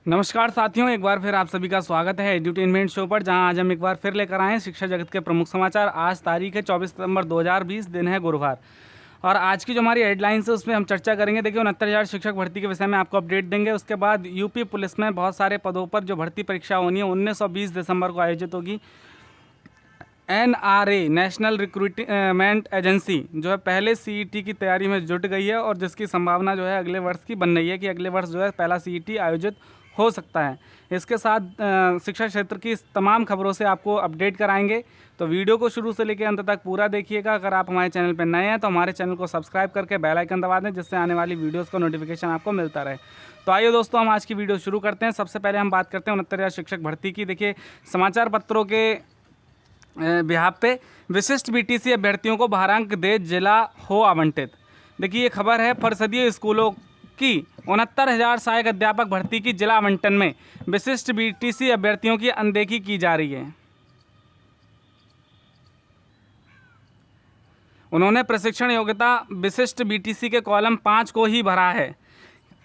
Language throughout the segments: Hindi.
नमस्कार साथियों, एक बार फिर आप सभी का स्वागत है एड्यूटेनमेंट शो पर, जहां आज हम एक बार फिर लेकर आए हैं शिक्षा जगत के प्रमुख समाचार। आज तारीख है 24 सितंबर 2020, दिन है गुरुवार। और आज की जो हमारी हेडलाइंस है उसमें हम चर्चा करेंगे। देखिए, 69,000 शिक्षक भर्ती के विषय में आपको अपडेट देंगे। उसके बाद यूपी पुलिस में बहुत सारे पदों पर जो भर्ती परीक्षा होनी है 19 और 20 दिसंबर को आयोजित होगी। NRA नेशनल रिक्रूटमेंट एजेंसी जो है पहले CET की तैयारी में जुट गई है और जिसकी संभावना जो है अगले वर्ष की बन रही है कि अगले वर्ष जो है पहला CET आयोजित हो सकता है। इसके साथ शिक्षा क्षेत्र की तमाम खबरों से आपको अपडेट कराएंगे, तो वीडियो को शुरू से लेकर अंत तक पूरा देखिएगा। अगर आप हमारे चैनल पर नए हैं तो हमारे चैनल को सब्सक्राइब करके बेल आइकन दबा दें, जिससे आने वाली वीडियोज़ का नोटिफिकेशन आपको मिलता रहे। तो आइए दोस्तों, हम आज की वीडियो शुरू करते हैं। सबसे पहले हम बात करते हैं 69,000 शिक्षक भर्ती की। देखिए, समाचार पत्रों के बिहाफ पे विशिष्ट BTC अभ्यर्थियों को भारांक दे जिला हो आवंटित। देखिए, ये खबर है परिषदीय स्कूलों की 69,000 सहायक अध्यापक भर्ती की जिला आवंटन में विशिष्ट BTC अभ्यर्थियों की अनदेखी की जा रही है। उन्होंने प्रशिक्षण योग्यता विशिष्ट BTC के कॉलम 5 को ही भरा है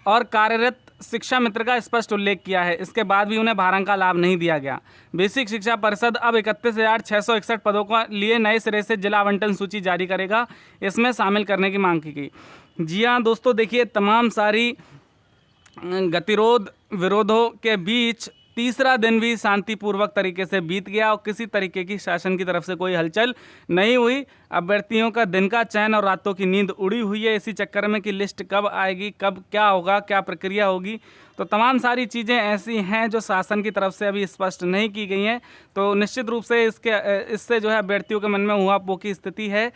और कार्यरत शिक्षा मित्र का स्पष्ट उल्लेख किया है। इसके बाद भी उन्हें भारांक का लाभ नहीं दिया गया। बेसिक शिक्षा परिषद अब 31,661 पदों के लिए नए सिरे से जिला आवंटन सूची जारी करेगा। इसमें शामिल करने की मांग की गई। जी हाँ दोस्तों, देखिए, तमाम सारी गतिरोध विरोधों के बीच तीसरा दिन भी शांतिपूर्वक तरीके से बीत गया और किसी तरीके की शासन की तरफ से कोई हलचल नहीं हुई। अभ्यर्थियों का दिन का चैन और रातों की नींद उड़ी हुई है इसी चक्कर में कि लिस्ट कब आएगी, कब क्या होगा, क्या प्रक्रिया होगी। तो तमाम सारी चीज़ें ऐसी हैं जो शासन की तरफ से अभी स्पष्ट नहीं की गई हैं। तो निश्चित रूप से इससे जो है अभ्यर्थियों के मन में ऊहापोह की स्थिति है।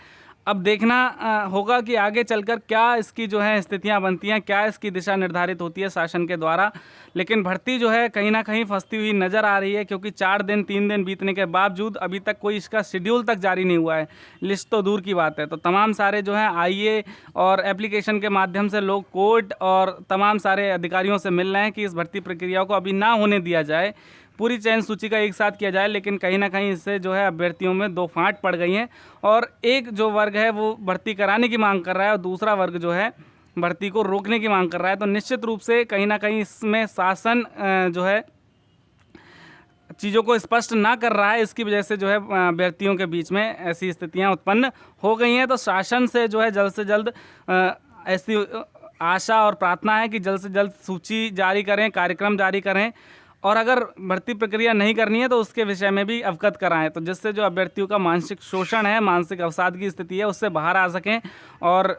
अब देखना होगा कि आगे चलकर क्या इसकी जो है स्थितियां बनती हैं, क्या इसकी दिशा निर्धारित होती है शासन के द्वारा। लेकिन भर्ती जो है कहीं ना कहीं फंसती हुई नज़र आ रही है, क्योंकि 4 दिन 3 दिन बीतने के बावजूद अभी तक कोई इसका शेड्यूल तक जारी नहीं हुआ है। लिस्ट तो दूर की बात है। तो तमाम सारे जो हैं IA और एप्लीकेशन के माध्यम से लोग कोर्ट और तमाम सारे अधिकारियों से मिल रहे हैं कि इस भर्ती प्रक्रिया को अभी ना होने दिया जाए, पूरी चयन सूची का एक साथ किया जाए। लेकिन कहीं ना कहीं इससे जो है अभ्यर्थियों में दो फांट पड़ गई हैं और एक जो वर्ग है वो भर्ती कराने की मांग कर रहा है और दूसरा वर्ग जो है भर्ती को रोकने की मांग कर रहा है। तो निश्चित रूप से कहीं ना कहीं इसमें शासन जो है चीज़ों को स्पष्ट ना कर रहा है। इसकी वजह से जो है अभ्यर्थियों के बीच में ऐसी स्थितियां उत्पन्न हो गई हैं। तो शासन से जो है जल्द से जल्द ऐसी आशा और प्रार्थना है कि जल्द से जल्द सूची जारी करें, कार्यक्रम जारी करें और अगर भर्ती प्रक्रिया नहीं करनी है तो उसके विषय में भी अवगत कराएं, तो जिससे जो अभ्यर्थियों का मानसिक शोषण है, मानसिक अवसाद की स्थिति है, उससे बाहर आ सकें। और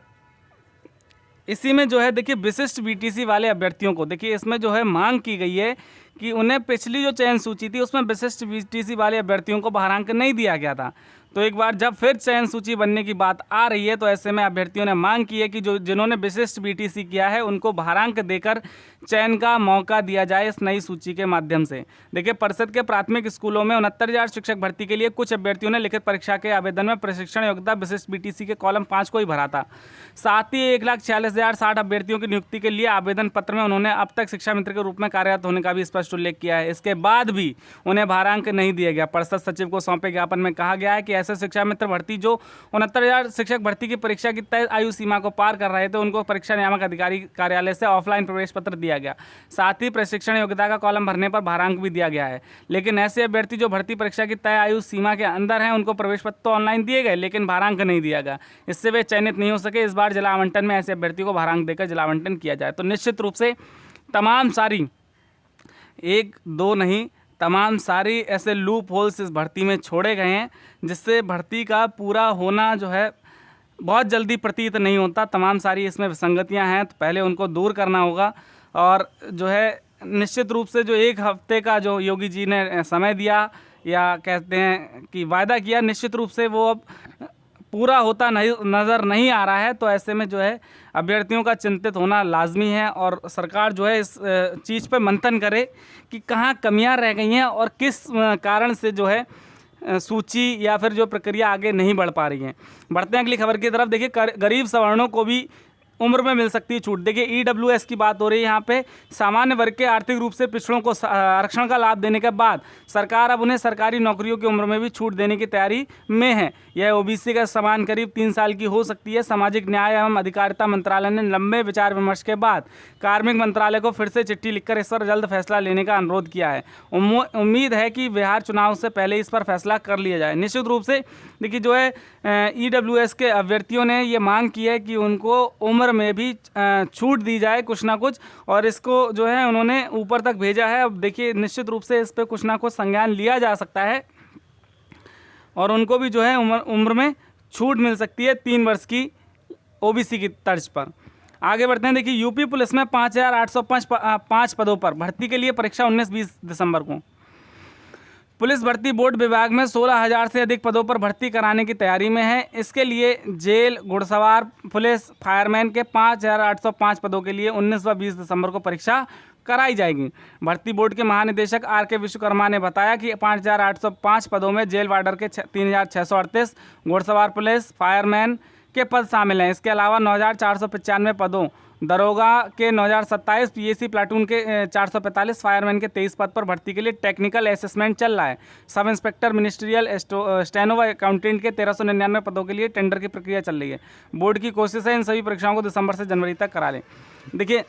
इसी में जो है देखिए विशिष्ट BTC वाले अभ्यर्थियों को देखिए इसमें जो है मांग की गई है कि उन्हें पिछली जो चयन सूची थी उसमें विशिष्ट BTC वाले अभ्यर्थियों को भारांक नहीं दिया गया था। तो एक बार जब फिर चयन सूची बनने की बात आ रही है तो ऐसे में अभ्यर्थियों ने मांग की है कि जिन्होंने विशिष्ट BTC किया है उनको भारांक देकर चयन का मौका दिया जाए इस नई सूची के माध्यम से। देखिए, परिषद के प्राथमिक स्कूलों में 69,000 शिक्षक भर्ती के लिए कुछ अभ्यर्थियों ने लिखित परीक्षा के आवेदन में प्रशिक्षण योग्यता विशिष्ट BTC के कॉलम 5 को ही भरा था। साथ ही 1,46,060 अभ्यर्थियों की नियुक्ति के लिए आवेदन पत्र में उन्होंने अब तक शिक्षा मित्र के रूप में कार्यरत होने का भी स्पष्ट उल्लेख किया है। इसके बाद भी उन्हें भारांक नहीं दिया गया। परिषद सचिव को सौंपे ज्ञापन में कहा गया है कि ऐसे शिक्षा मित्र भर्ती जो 69,000 शिक्षक भर्ती की परीक्षा की तय आयु सीमा को पार कर रहे थे उनको परीक्षा नियामक अधिकारी कार्यालय से ऑफलाइन प्रवेश पत्र दिया गया। साथ ही प्रशिक्षण योग्यता का कॉलम भरने पर भारांक भी दिया गया है। लेकिन ऐसे अभ्यर्थी जो भर्ती परीक्षा की तय आयु सीमा के अंदर हैं उनको प्रवेश पत्र तो ऑनलाइन दिए गए लेकिन भारांक नहीं दिया गया। इससे वे चयनित नहीं हो सके। इस बार जिला आवंटन में ऐसे अभ्यर्थियों को भारांक देकर जिला आवंटन किया जाए। तो निश्चित रूप से तमाम सारी एक दो नहीं तमाम सारी ऐसे लूप होल्स इस भर्ती में छोड़े गए हैं जिससे भर्ती का पूरा होना जो है बहुत जल्दी प्रतीत नहीं होता। तमाम सारी इसमें विसंगतियां हैं, तो पहले उनको दूर करना होगा। और जो है निश्चित रूप से जो 1 हफ्ते का जो योगी जी ने समय दिया या कहते हैं कि वायदा किया, निश्चित रूप से वो अब पूरा होता नहीं नज़र नहीं आ रहा है। तो ऐसे में जो है अभ्यर्थियों का चिंतित होना लाजमी है और सरकार जो है इस चीज़ पर मंथन करे कि कहाँ कमियां रह गई हैं और किस कारण से जो है सूची या फिर जो प्रक्रिया आगे नहीं बढ़ पा रही है। बढ़ते हैं अगली खबर की तरफ। देखिए, गरीब सवर्णों को भी उम्र में मिल सकती है छूट। देखिए ईडब्ल्यूएस की बात हो रही है यहाँ पे। सामान्य वर्ग के आर्थिक रूप से पिछड़ों को आरक्षण का लाभ देने के बाद सरकार अब उन्हें सरकारी नौकरियों की उम्र में भी छूट देने की तैयारी में है। यह ओबीसी का समान करीब 3 साल की हो सकती है। सामाजिक न्याय एवं अधिकारिता मंत्रालय ने लंबे विचार विमर्श के बाद कार्मिक मंत्रालय को फिर से चिट्ठी लिखकर इस पर जल्द फैसला लेने का अनुरोध किया है। उम्मीद है कि बिहार चुनाव से पहले इस पर फैसला कर लिया जाए। निश्चित रूप से देखिए जो है ईडब्ल्यूएस के अभ्यर्थियों ने ये मांग की है कि उनको उम्र में भी छूट दी जाए कुछ ना कुछ, और इसको जो है उन्होंने ऊपर तक भेजा है। अब देखिए निश्चित रूप से इस पर कुछ ना कुछ संज्ञान लिया जा सकता है और उनको भी जो है उम्र में छूट मिल सकती है 3 वर्ष की ओबीसी की तर्ज पर। आगे बढ़ते हैं। देखिए यूपी पुलिस में 5805 पदों पर भर्ती के लिए परीक्षा 19-20 दिसंबर को। पुलिस भर्ती बोर्ड विभाग में 16,000 से अधिक पदों पर भर्ती कराने की तैयारी में है। इसके लिए जेल, घुड़सवार, पुलिस, फायरमैन के 5,805 पदों के लिए 19 व 20 दिसंबर को परीक्षा कराई जाएगी। भर्ती बोर्ड के महानिदेशक आर.के. विश्वकर्मा ने बताया कि 5,805 पदों में जेल वार्डर के 3,638, घुड़सवार, पुलिस, फायरमैन के पद शामिल हैं। इसके अलावा 9,495 पदों, दरोगा के 9,027, पीएसी प्लाटून के 445, फायरमैन के 23 पद पर भर्ती के लिए टेक्निकल असेसमेंट चल रहा है। सब इंस्पेक्टर, मिनिस्ट्रियल स्टेनो व अकाउंटेंट के 1,399 पदों के लिए टेंडर की प्रक्रिया चल रही है। बोर्ड की कोशिश है इन सभी परीक्षाओं को दिसंबर से जनवरी तक करा लें। देखिए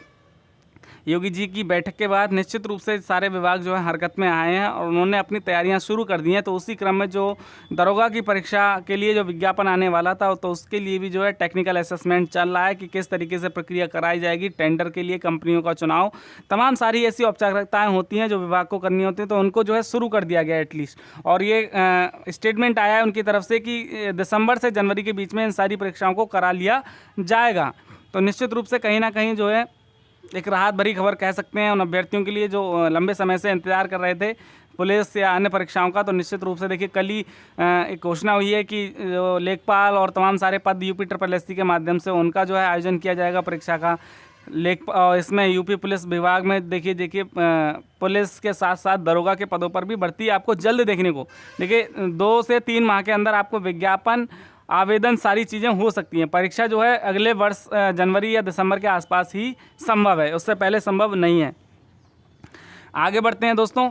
योगी जी की बैठक के बाद निश्चित रूप से सारे विभाग जो है हरकत में आए हैं और उन्होंने अपनी तैयारियां शुरू कर दी हैं। तो उसी क्रम में जो दरोगा की परीक्षा के लिए जो विज्ञापन आने वाला था, तो उसके लिए भी जो है टेक्निकल असेसमेंट चल रहा है कि किस तरीके से प्रक्रिया कराई जाएगी। टेंडर के लिए कंपनियों का चुनाव, तमाम सारी ऐसी औपचारिकताएँ होती हैं जो विभाग को करनी होती हैं, तो उनको जो है शुरू कर दिया गया एटलीस्ट। और ये स्टेटमेंट आया है उनकी तरफ से कि दिसंबर से जनवरी के बीच में इन सारी परीक्षाओं को करा लिया जाएगा। तो निश्चित रूप से कहीं ना कहीं जो है एक राहत भरी खबर कह सकते हैं उन अभ्यर्थियों के लिए जो लंबे समय से इंतजार कर रहे थे पुलिस या अन्य परीक्षाओं का। तो निश्चित रूप से देखिए कल ही एक घोषणा हुई है कि जो लेखपाल और तमाम सारे पद यूपी SSSC के माध्यम से उनका जो है आयोजन किया जाएगा परीक्षा का। इसमें यूपी पुलिस विभाग में देखिए पुलिस के साथ साथ दरोगा के पदों पर भी भर्ती आपको जल्द देखने को। देखिए 2 से 3 माह के अंदर आपको विज्ञापन, आवेदन, सारी चीज़ें हो सकती हैं। परीक्षा जो है अगले वर्ष जनवरी या दिसंबर के आसपास ही संभव है, उससे पहले संभव नहीं है। आगे बढ़ते हैं दोस्तों।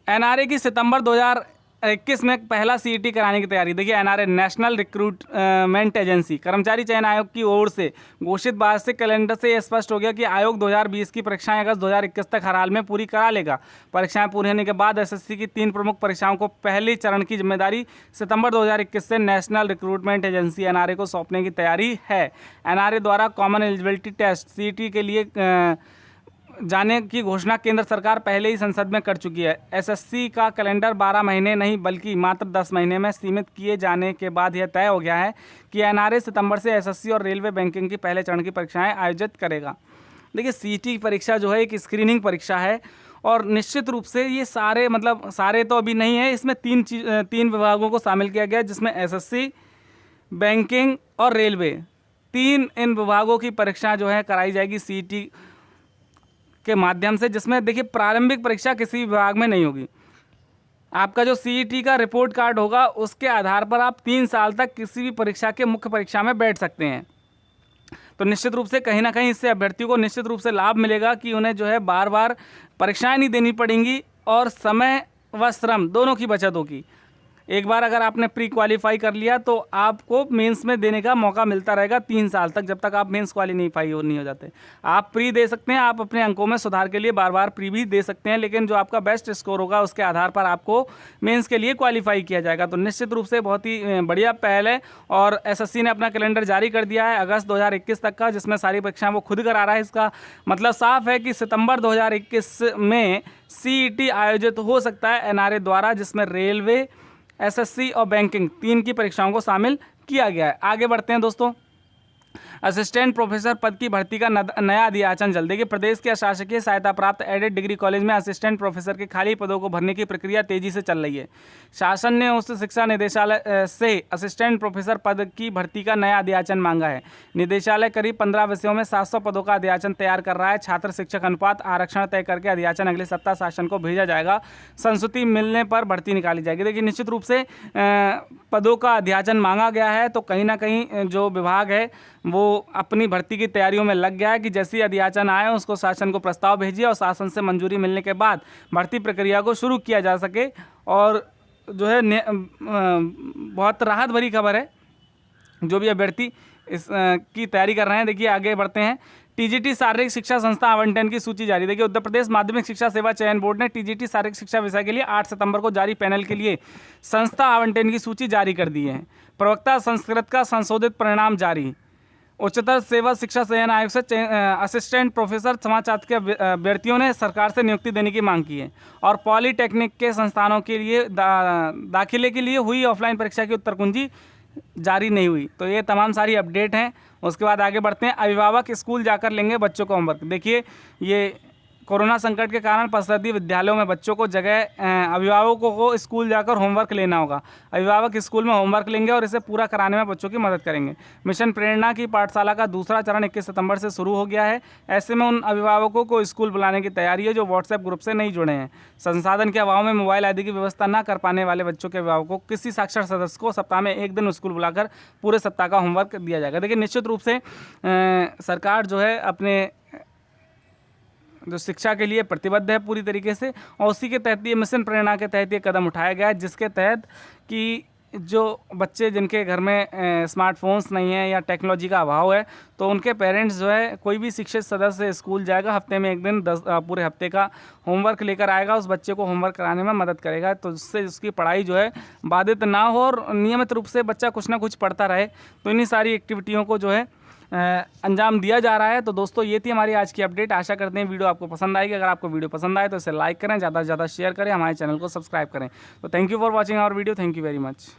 एनआरए की सितंबर 2021 में पहला सीईटी कराने की तैयारी। देखिए एनआरए नेशनल रिक्रूटमेंट एजेंसी कर्मचारी चयन आयोग की ओर से घोषित वार्षिक कैलेंडर से यह स्पष्ट हो गया कि आयोग 2020 की परीक्षाएं अगस्त 2021 तक हर हाल में पूरी करा लेगा। परीक्षाएं पूरी होने के बाद एसएससी की 3 प्रमुख परीक्षाओं को पहले चरण की जिम्मेदारी सितंबर 2021 से नेशनल रिक्रूटमेंट एजेंसी एनआरए को सौंपने की तैयारी है। एनआरए द्वारा कॉमन एलिजिबिलिटी टेस्ट सीईटी के लिए जाने की घोषणा केंद्र सरकार पहले ही संसद में कर चुकी है। एसएससी का कैलेंडर 12 महीने नहीं बल्कि मात्र 10 महीने में सीमित किए जाने के बाद यह तय हो गया है कि एनआरए सितंबर से एसएससी और रेलवे बैंकिंग की पहले चरण की परीक्षाएं आयोजित करेगा। देखिए सीईटी की परीक्षा जो है एक स्क्रीनिंग परीक्षा है और निश्चित रूप से ये सारे सारे तो अभी नहीं है, इसमें 3 विभागों को शामिल किया गया जिसमें एसएससी, बैंकिंग और रेलवे, 3 इन विभागों की परीक्षा जो है कराई जाएगी सीईटी के माध्यम से, जिसमें देखिए प्रारंभिक परीक्षा किसी विभाग में नहीं होगी। आपका जो सीईटी का रिपोर्ट कार्ड होगा उसके आधार पर आप 3 साल तक किसी भी परीक्षा के मुख्य परीक्षा में बैठ सकते हैं। तो निश्चित रूप से कहीं ना कहीं इससे अभ्यर्थियों को निश्चित रूप से लाभ मिलेगा कि उन्हें जो है बार बार परीक्षाएं नहीं देनी पड़ेंगी और समय व श्रम दोनों की बचत होगी। एक बार अगर आपने प्री क्वालिफाई कर लिया तो आपको मेंस में देने का मौका मिलता रहेगा 3 साल तक, जब तक आप मेंस क्वालिफाई नहीं हो जाते। आप प्री दे सकते हैं, आप अपने अंकों में सुधार के लिए बार बार प्री भी दे सकते हैं, लेकिन जो आपका बेस्ट स्कोर होगा उसके आधार पर आपको मेंस के लिए क्वालिफाई किया जाएगा। तो निश्चित रूप से बहुत ही बढ़िया पहल है और एसएससी ने अपना कैलेंडर जारी कर दिया है अगस्त 2021 तक का, जिसमें सारी परीक्षाएं वो खुद करा रहा है। इसका मतलब साफ है कि सितंबर 2021 में सीईटी आयोजित हो सकता है एनआरए द्वारा, जिसमें रेलवे, एसएससी और बैंकिंग 3 की परीक्षाओं को शामिल किया गया है। आगे बढ़ते हैं दोस्तों। असिस्टेंट प्रोफेसर पद की भर्ती का नया अधियाचन जल्द। देखिए प्रदेश के शासकीय सहायता प्राप्त एडेड डिग्री कॉलेज में असिस्टेंट प्रोफेसर के खाली पदों को भरने की प्रक्रिया तेजी से चल रही है। शासन ने उच्च शिक्षा निदेशालय से असिस्टेंट प्रोफेसर पद की भर्ती का नया अधियाचन मांगा है। निदेशालय करीब 15 विषयों में 700 पदों का अधियाचन तैयार कर रहा है। छात्र शिक्षक अनुपात आरक्षण तय करके अधियाचन अगले सप्ताह शासन को भेजा जाएगा। संस्तुति मिलने पर भर्ती निकाली जाएगी। देखिए निश्चित रूप से पदों का अधियाचन मांगा गया है, तो कहीं ना कहीं जो विभाग है वो अपनी भर्ती की तैयारियों में लग गया है कि जैसे ही अधियाचन आए उसको शासन को प्रस्ताव भेजिए और शासन से मंजूरी मिलने के बाद भर्ती प्रक्रिया को शुरू किया जा सके। और जो है बहुत राहत भरी खबर है जो भी अभ्यर्थी इस की तैयारी कर रहे हैं। देखिए आगे बढ़ते हैं। टीजीटी शारीरिक शिक्षा संस्था आवंटन की सूची जारी। देखिए उत्तर प्रदेश माध्यमिक शिक्षा सेवा चयन बोर्ड ने टीजीटी शारीरिक शिक्षा विषय के लिए 8 सितंबर को जारी पैनल के लिए संस्था आवंटन की सूची जारी कर दी है। प्रवक्ता संस्कृत का संशोधित परिणाम जारी। उच्चतर सेवा शिक्षा चयन आयोग से असिस्टेंट प्रोफेसर समाचार के अभ्यर्थियों ने सरकार से नियुक्ति देने की मांग की है। और पॉलीटेक्निक के संस्थानों के लिए दाखिले के लिए हुई ऑफलाइन परीक्षा की उत्तर कुंजी जारी नहीं हुई। तो ये तमाम सारी अपडेट हैं। उसके बाद आगे बढ़ते हैं। अभिभावक स्कूल जाकर लेंगे बच्चों को होमवर्क। देखिए ये कोरोना संकट के कारण पसरती विद्यालयों में बच्चों को जगह अभिभावकों को स्कूल जाकर होमवर्क लेना होगा। अभिभावक स्कूल में होमवर्क लेंगे और इसे पूरा कराने में बच्चों की मदद करेंगे। मिशन प्रेरणा की पाठशाला का दूसरा चरण 21 सितंबर से शुरू हो गया है। ऐसे में उन अभिभावकों को स्कूल बुलाने की तैयारी है जो व्हाट्सएप ग्रुप से नहीं जुड़े हैं। संसाधन के अभाव में मोबाइल आदि की व्यवस्था न कर पाने वाले बच्चों के अभिभावकों को किसी साक्षर सदस्य को सप्ताह में एक दिन स्कूल बुलाकर पूरे सप्ताह का होमवर्क दिया जाएगा। देखिए निश्चित रूप से सरकार जो है अपने जो शिक्षा के लिए प्रतिबद्ध है पूरी तरीके से, और उसी के तहत ये मिशन प्रेरणा के तहत ये कदम उठाया गया है, जिसके तहत कि जो बच्चे जिनके घर में स्मार्टफोन्स नहीं है या टेक्नोलॉजी का अभाव है तो उनके पेरेंट्स जो है कोई भी शिक्षित सदस्य स्कूल जाएगा, हफ्ते में एक दिन पूरे हफ्ते का होमवर्क लेकर आएगा, उस बच्चे को होमवर्क कराने में मदद करेगा, तो जिससे उसकी पढ़ाई जो है बाधित ना हो और नियमित रूप से बच्चा कुछ ना कुछ पढ़ता रहे। तो इन्हीं सारी एक्टिविटियों को जो है अंजाम दिया जा रहा है। तो दोस्तों ये थी हमारी आज की अपडेट। आशा करते हैं वीडियो आपको पसंद आएगी। अगर आपको वीडियो पसंद आए तो इसे लाइक करें, ज़्यादा से ज़्यादा शेयर करें, हमारे चैनल को सब्सक्राइब करें। तो thank you for watching our video. Thank you very much.